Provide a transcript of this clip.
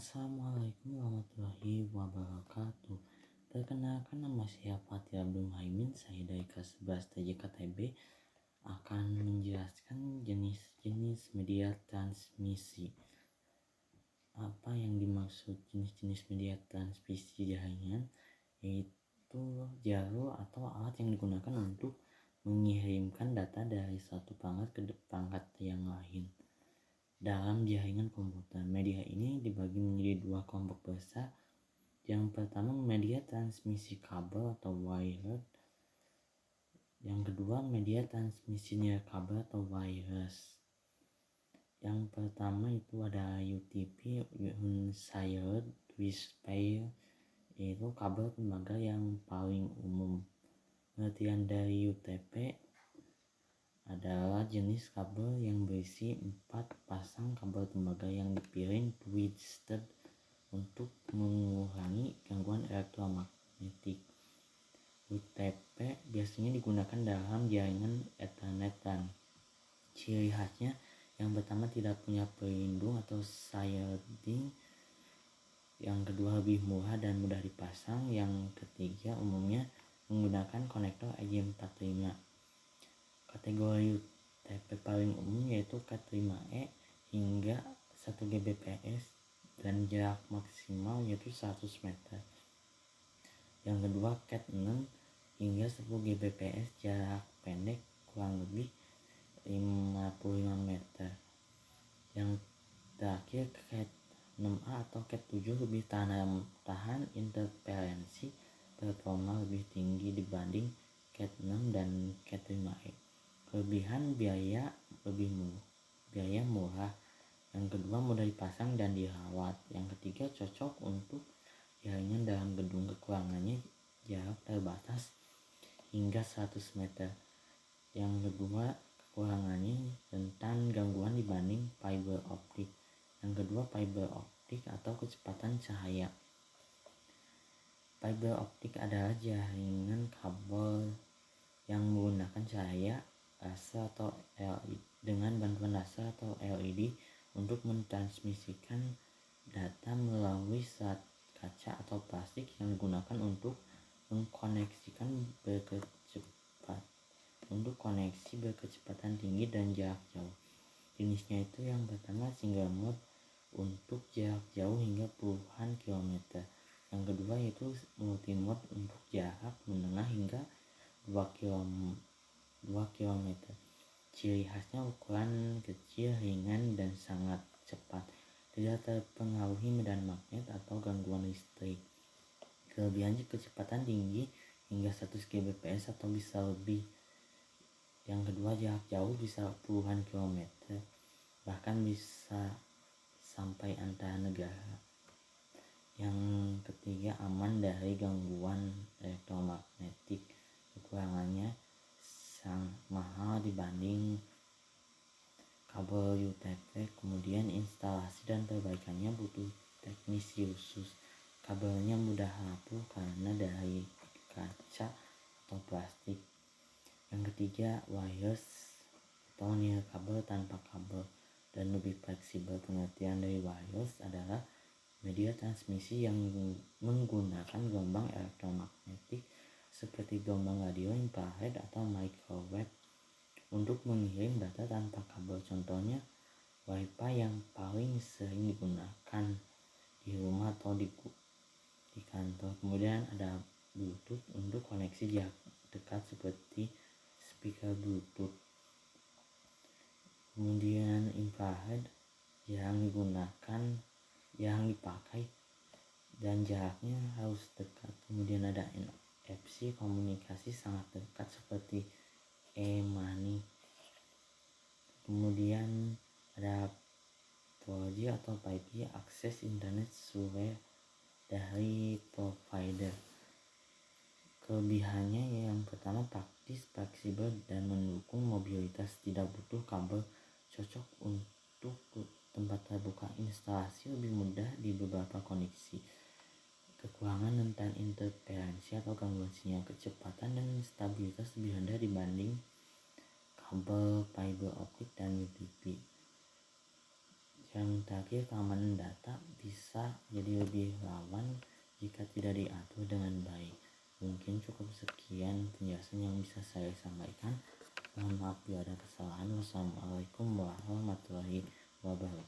Assalamualaikum warahmatullahi wabarakatuh. Perkenalkan, nama saya Fatih Abdul Muhaimin. Saya dari kelas 11 TJKTB akan menjelaskan jenis-jenis media transmisi. Apa yang dimaksud jenis-jenis media transmisi jaringan? Yaitu jalur atau alat yang digunakan untuk mengirimkan data dari satu perangkat ke perangkat yang lain. Dalam jaringan komputer, media ini dibagi menjadi dua kelompok besar. Yang pertama, media transmisi kabel atau wired. Yang kedua, media transmisi nirkabel atau wireless. Yang pertama itu ada UTP, Unified Transfer, yaitu kabel tembaga yang paling umum. Pengertian dari UTP adalah jenis kabel yang berisi 4 pasang kabel tembaga yang dipiring twisted untuk mengurangi gangguan elektromagnetik. UTP biasanya digunakan dalam jaringan Ethernet dan ciri khasnya yang pertama tidak punya pelindung atau shielding, yang kedua lebih murah dan mudah dipasang, yang ketiga umumnya menggunakan konektor RJ45. Kategori UTP paling umum yaitu Cat5e hingga 1 Gbps dan jarak maksimal yaitu 100 meter. Yang kedua Cat6 hingga 10 Gbps, jarak pendek kurang lebih 55 meter. Yang terakhir Cat6a atau Cat7 lebih tahan interferensi, performa lebih tinggi dibanding Cat6 dan Cat5e. Kelebihan biaya murah. Yang kedua mudah dipasang dan dirawat. Yang ketiga cocok untuk jaringan dalam gedung. Kekurangannya jarak terbatas hingga 100 meter. Yang kedua kekurangannya rentan gangguan dibanding fiber optik. Yang kedua fiber optik atau kecepatan cahaya. Fiber optik adalah jaringan kabel yang menggunakan cahaya laser atau LED dengan bantuan laser atau LED untuk mentransmisikan data melalui serat kaca atau plastik yang digunakan untuk koneksi berkecepatan tinggi dan jarak jauh. Jenisnya itu yang pertama single mode untuk jarak jauh hingga puluhan kilometer. Yang kedua yaitu multi mode untuk jarak menengah hingga 2 km. Ciri khasnya ukuran kecil, ringan, dan sangat cepat. Tidak terpengaruhi medan magnet atau gangguan listrik. Kelebihannya kecepatan tinggi hingga 100 Gbps atau bisa lebih. Yang kedua jarak jauh bisa puluhan kilometer, bahkan bisa sampai antar negara. Yang ketiga aman dari gangguan elektromagnetik. Kekurangannya sangat mahal dibanding kabel UTP. Kemudian instalasi dan perbaikannya butuh teknisi khusus. Kabelnya mudah rapuh karena dari kaca atau plastik. Yang ketiga wireless atau nirkabel tanpa kabel dan lebih fleksibel. Pengertian dari wireless adalah media transmisi yang menggunakan gelombang elektromagnetik seperti gelombang radio, infrared, atau microwave untuk mengirim data tanpa kabel. Contohnya Wi-Fi yang paling sering digunakan di rumah atau di kantor. Kemudian ada Bluetooth untuk koneksi jarak dekat seperti speaker Bluetooth. Kemudian infrared yang dipakai dan jaraknya harus dekat. Kemudian ada NFC, komunikasi sangat dekat seperti e-money. Kemudian ada 4G atau 5G, akses internet sesuai dari provider. Kelebihannya yang pertama praktis, fleksibel, dan mendukung mobilitas. Tidak butuh kabel, cocok untuk tempat terbuka. Instalasi lebih mudah di beberapa kondisi. Kekurangan rentan interferensi atau gangguan sinyal. Kecepatan dan stabilitas lebih rendah dibanding kabel fiber optik dan UTP. Yang terakhir keamanan data. Bisa menjadi lebih rawan jika tidak diatur dengan baik. Mungkin cukup sekian penjelasan yang bisa saya sampaikan. Mohon maaf bila ada kesalahan. Wassalamualaikum warahmatullahi wabarakatuh.